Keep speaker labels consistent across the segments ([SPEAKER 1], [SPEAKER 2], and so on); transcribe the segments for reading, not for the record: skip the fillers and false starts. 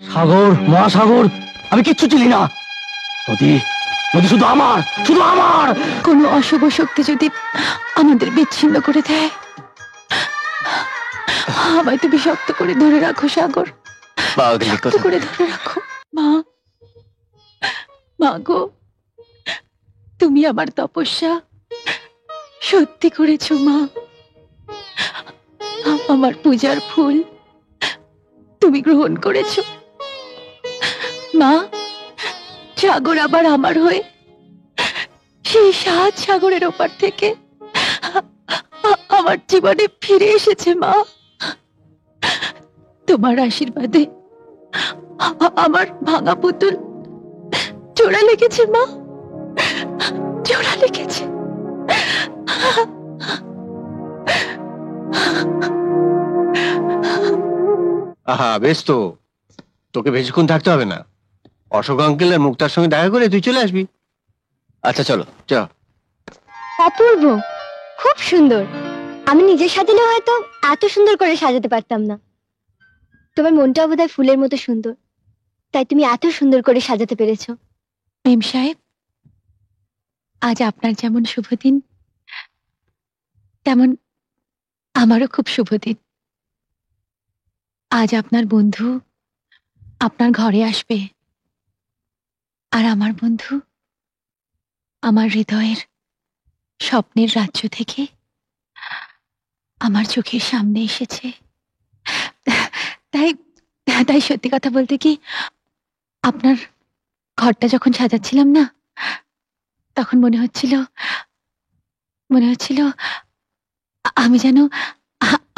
[SPEAKER 1] সাগর, মহাসাগর, আমি কিচ্ছু চিনি না। নদী, নদী শুধু আমার, শুধু আমার।
[SPEAKER 2] কোনো অশুভ শক্তি যদি আমাদের বিচ্ছিন্ন করে দেয়, আমায় তুমি শক্ত করে ধরে রাখো সাগর, শক্ত করে ধরে রাখো। মা, মা গো, তুমি আমার তপস্যা সত্যি করেছো মা। আমার পূজার ফুল তুমি গ্রহণ করেছো মা। সাগর আবার আমার হয়ে সেই 7 সাগরের ওপার থেকে আমার জীবনে ফিরে এসেছে মা। তোমার আশীর্বাদে আমার ভাঙা পুতুল জোড়া লেগেছে মা, জোড়া লেগেছে।
[SPEAKER 3] আহা, বেশ তো, তোকে বেশিক্ষণ থাকতে হবে না। অশোক আঙ্কেল আর মুক্তার সঙ্গে দেখা করে তুই চলে আসবি। আচ্ছা চলো, চ।
[SPEAKER 4] অপূর্ব, খুব সুন্দর। আমি নিজে সাজালে হয়তো এত সুন্দর করে সাজাতে পারতাম না। তোমার মনটা বোধহয় ফুলের মতো সুন্দর, তাই তুমি এত সুন্দর করে সাজাতে পেরেছো।
[SPEAKER 2] মেম সাহেব, আজ আপনার যেমন শুভ দিন, তেমন আমারও খুব শুভ দিন। আজ আপনার বন্ধু আপনার ঘরে আসবে, আর আমার বন্ধু আমার হৃদয়ের স্বপ্নের রাজ্য থেকে আমার চোখের সামনে এসেছে। তাই তাই সত্যি কথা বলতে কি, আপনার ঘরটা যখন সাজাচ্ছিলাম না, তখন মনে হচ্ছিল আমি যেন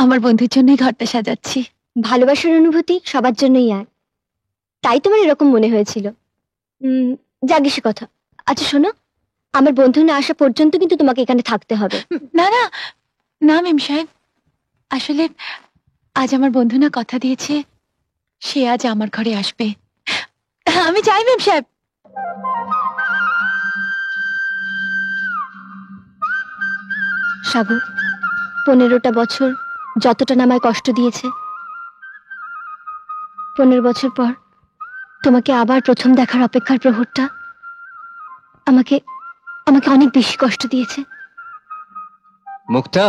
[SPEAKER 2] আমার বন্ধুর জন্যই ঘরটা সাজাচ্ছি।
[SPEAKER 4] ভালোবাসার অনুভূতি সবার জন্যই আর, তাই তোমার এরকম মনে হয়েছিল। যাগে সে কথা। আচ্ছা শোনো, আমার বন্ধু না আসা পর্যন্ত কিন্তু তোমাকে এখানে থাকতে হবে।
[SPEAKER 2] না না না মেম সাহেব, আসলে আজ আমার বন্ধু না কথা দিয়েছে, সে আজ আমার ঘরে আসবে। আমি চাই মেম সাহেব।
[SPEAKER 4] সাগর, 15টা বছর যতটা না আমায় কষ্ট দিয়েছে, 15 বছর পর তোমাকে আবার প্রথম দেখার অপেক্ষার প্রহরটা আমাকে আমাকে অনেক বেশি কষ্ট দিয়েছে।
[SPEAKER 3] মুক্তা,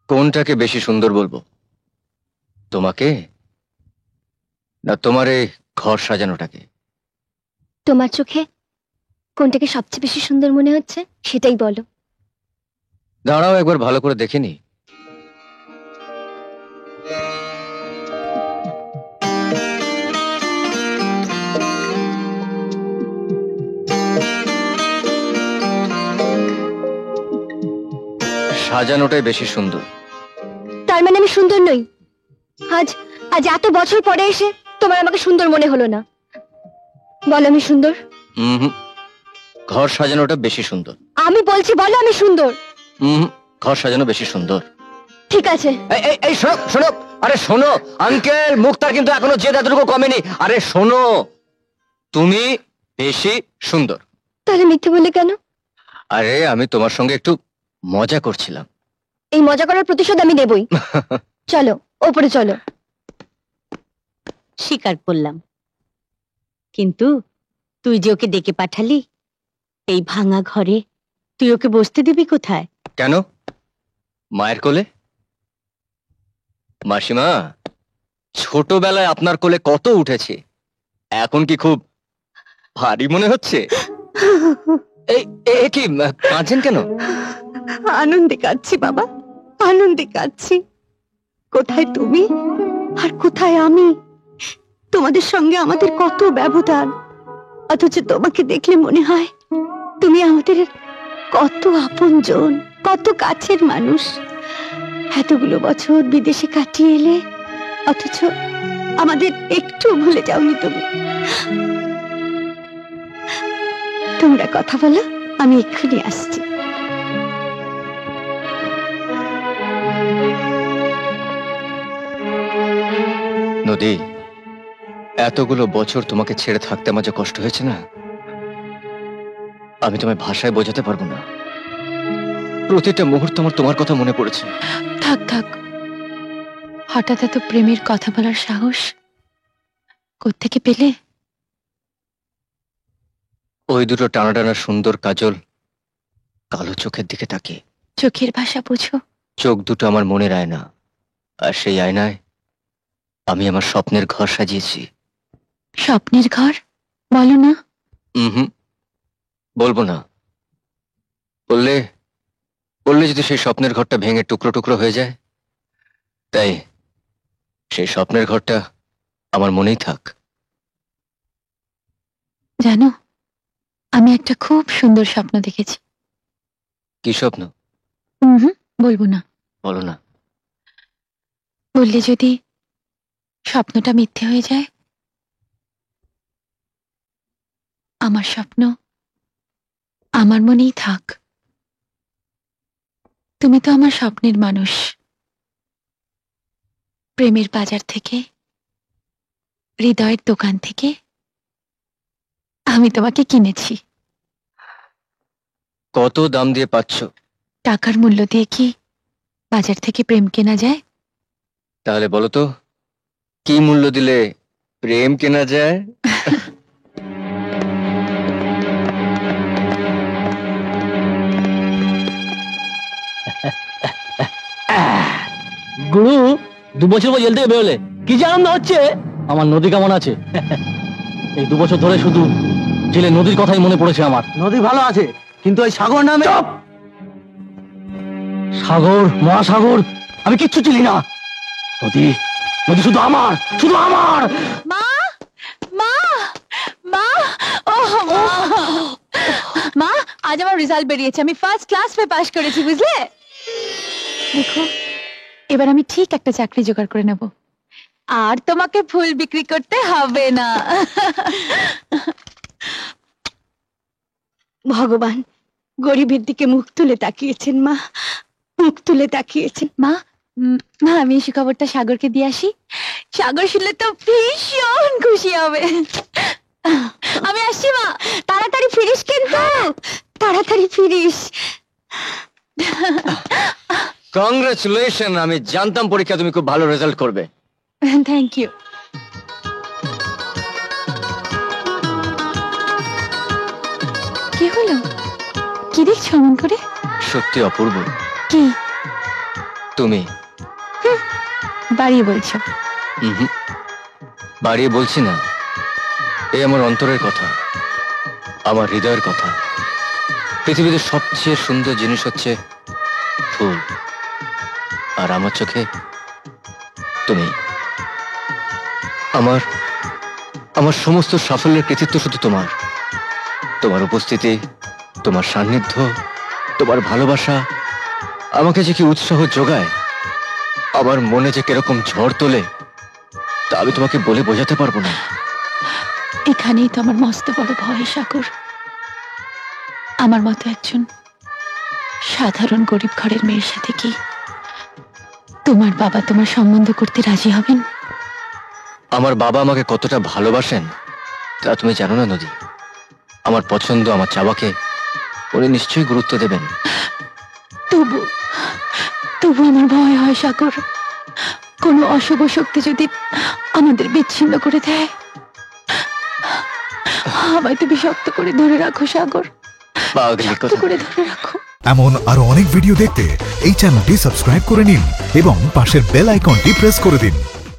[SPEAKER 3] কোনটাকে বেশি সুন্দর বলবো, তোমাকে না তোমার এই ঘর সাজানোটাকে?
[SPEAKER 4] তোমার চোখে কোনটাকে সবচেয়ে বেশি সুন্দর মনে হচ্ছে সেটাই বলো।
[SPEAKER 3] দাঁড়াও, একবার ভালো করে দেখিনি। সাজানোটাই বেশি সুন্দর।
[SPEAKER 4] তার মানে আমি সুন্দর নই? আজ আজ এত বছর পরে এসে তোমার আমাকে সুন্দর মনে হলো না? বলো আমি সুন্দর?
[SPEAKER 3] ঘর সাজানোটা বেশি সুন্দর।
[SPEAKER 4] আমি বলছি বলো আমি সুন্দর?
[SPEAKER 3] ঘর সাজানো বেশি সুন্দর।
[SPEAKER 4] ঠিক আছে।
[SPEAKER 3] এই শোনো শোনো, আরে শোনো আঙ্কেল, মুক্তার কিন্তু এখনো জেদ এতটুকু কমেনি। আরে শোনো, তুমি বেশি সুন্দর।
[SPEAKER 4] তাহলে মিথ্যে বললে কেন?
[SPEAKER 3] আরে আমি তোমার সঙ্গে একটু মজা করছিলাম।
[SPEAKER 4] এই মজা করার প্রতিশোধ আমি নেবই। চলো ওপরে চলো।
[SPEAKER 5] স্বীকার করলাম, কিন্তু তুই যে ওকে ডেকে পাঠালি এই ভাঙা ঘরে, তুই ওকে বসতে দিবি কোথায়?
[SPEAKER 3] কেন, মায়ের কোলে? মাসিমা, ছোটবেলায় আপনার কোলে কত উঠেছে, এখন কি খুব ভারী মনে হচ্ছে? কি কাঁদছেন কেন?
[SPEAKER 2] আনন্দে কাঁদছি বাবা, আনন্দে কাঁদছি। কোথায় তুমি আর কোথায় আমি? তোমাদের সঙ্গে আমাদের কত ব্যবধান, অথচ তোমাকে দেখলে মনে হয় তুমি আমাদের কত আপনজন, কত কাছের মানুষ। এতগুলো বছর বিদেশে কাটিয়ে এলে, অথচ আমাদের একটু ভুলে যাওনি তুমি। তোমরা কথা বলো, আমি এক্ষুনি আসছি।
[SPEAKER 3] নদী, এতগুলো বছর তোমাকে ছেড়ে থাকতে আমার যে কষ্ট হয়েছে না, আমি তোমায় ভাষায় বোঝাতে পারবো না। প্রতিটা মুহূর্ত আমার তোমার কথা মনে পড়েছে।
[SPEAKER 6] থাক থাক, হঠাৎ এত প্রেমের কথা বলার সাহস কোত্থেকে পেলে?
[SPEAKER 3] ওই দুটো টানা টানা সুন্দর কাজল কালো চোখের দিকে তাকিয়ে।
[SPEAKER 6] চোখের ভাষা বোঝো?
[SPEAKER 3] চোখ দুটো আমার মনের আয়না, আর সেই আয়নায় আমি আমার স্বপ্নের ঘর সাজিয়েছি।
[SPEAKER 6] স্বপ্নের ঘর? বলো না।
[SPEAKER 3] হুম, বলবো না। বললে বললে যদি সেই স্বপ্নের ঘরটা ভেঙে টুকরো টুকরো হয়ে যায়, তাই সেই স্বপ্নের ঘরটা আমার মনেই থাক।
[SPEAKER 6] জানো, আমি একটা খুব সুন্দর স্বপ্ন দেখেছি।
[SPEAKER 3] কি স্বপ্ন?
[SPEAKER 6] বলবো না।
[SPEAKER 3] বলো না।
[SPEAKER 6] বললে যদি স্বপ্নটা মিথ্যে হয়ে যায়? আমার স্বপ্ন আমার মনেই থাক। তুমি তো আমার স্বপ্নের মানুষ। প্রেমের বাজার থেকে, হৃদয়ের দোকান থেকে আমি তোমাকে কিনেছি।
[SPEAKER 3] কত দাম দিয়ে পাচ্ছ?
[SPEAKER 6] টাকার মূল্য দিয়ে কি বাজার থেকে প্রেম কেনা যায়?
[SPEAKER 3] তাহলে বলো তো, কি মূল্য দিলে প্রেম কেনা যায়?
[SPEAKER 1] গুরু, 2 বছর পর জেল থেকে বেরোলে কি যে আনন্দ হচ্ছে। আমার নদী কেমন আছে? এই 2 বছর ধরে শুধু জেলে নদীর কথাই মনে পড়েছে আমার।
[SPEAKER 7] নদী ভালো আছে, কিন্তু ওই সাগর নামে
[SPEAKER 1] সাগর, মহাসাগর, আমি কিচ্ছু চিনি না। নদী, নদী শুধু আমার, শুধু আমার।
[SPEAKER 6] মা, মা, মা, ও মা, মা, আজ আমার রেজাল্ট বেরিয়েছে। আমি ফার্স্ট ক্লাস পে পাস করেছি, বুঝলে? দেখো, এবার আমি ঠিক একটা চাকরি জোগাড় করে নেব, আর তোমাকে ফুল বিক্রি করতে হবে না।
[SPEAKER 2] ভগবান গরিবের দিকে মুখ তুলে তাকিয়েছেন মা, মুখ তুলে তাকিয়েছেন।
[SPEAKER 6] মা, মা, আমি এই সুখবরটা সাগরকে দিয়ে আসি। সাগর শুনলে তো ভীষণ খুশি হবে। আমি আসছি মা।
[SPEAKER 2] তাড়াতাড়ি ফিরিস কিন্তু, তাড়াতাড়ি ফিরিস।
[SPEAKER 3] কংগ্রেচুলেশন, আমি জানতাম পরীক্ষা তুমি খুব ভালো রেজাল্ট করবে।
[SPEAKER 6] Thank you. কি হলো? কি দেখছো এমন করে?
[SPEAKER 3] সত্যি অপূর্ব।
[SPEAKER 6] কি?
[SPEAKER 3] তুমি।
[SPEAKER 6] বাড়িয়ে বলছো?
[SPEAKER 3] হুম, বাড়িয়ে বলছি না, এই আমার অন্তরের কথা, আমার হৃদয়ের কথা। পৃথিবীতে সবচেয়ে সুন্দর জিনিস হচ্ছে ফুল, আর আমার চোখে তুমি। আমার আমার সমস্ত সাফল্যের কৃতিত্ব শুধু তোমার। তোমার উপস্থিতি, তোমার সান্নিধ্য, তোমার ভালোবাসা আমাকে যে কি উৎসাহ যোগায়, আমার মনে যে কিরকম ঝড় তোলে, তা আমি তোমাকে বলে বোঝাতে পারবো না।
[SPEAKER 6] এখানেই তো আমার মস্ত বড় ভয় সাগর। আমার মতো একজন সাধারণ গরিব ঘরের মেয়ের সাথে কি তোমার বাবা তোমার সম্বন্ধ করতে রাজি হবেন?
[SPEAKER 3] আমার বাবা আমাকে কতটা ভালোবাসেন তা তুমি জানো না নদী। আমার পছন্দ, আমার চাওয়াকে উনি নিশ্চয়ই গুরুত্ব দেবেন।
[SPEAKER 6] তবু তবু আমার ভয় হয় সাগর, কোনো অশুভ শক্তি যদি আমাদের বিচ্ছিন্ন করে দেয়। আমায় তুমি শক্ত করে ধরে রাখো সাগর,
[SPEAKER 3] পাগলি
[SPEAKER 6] শক্ত
[SPEAKER 3] কথা।
[SPEAKER 6] করে ধরে রাখো।
[SPEAKER 8] এমন আরো অনেক ভিডিও দেখতে এই চ্যানেলটি সাবস্ক্রাইব করে নিন এবং পাশের বেল আইকনটি প্রেস করে দিন।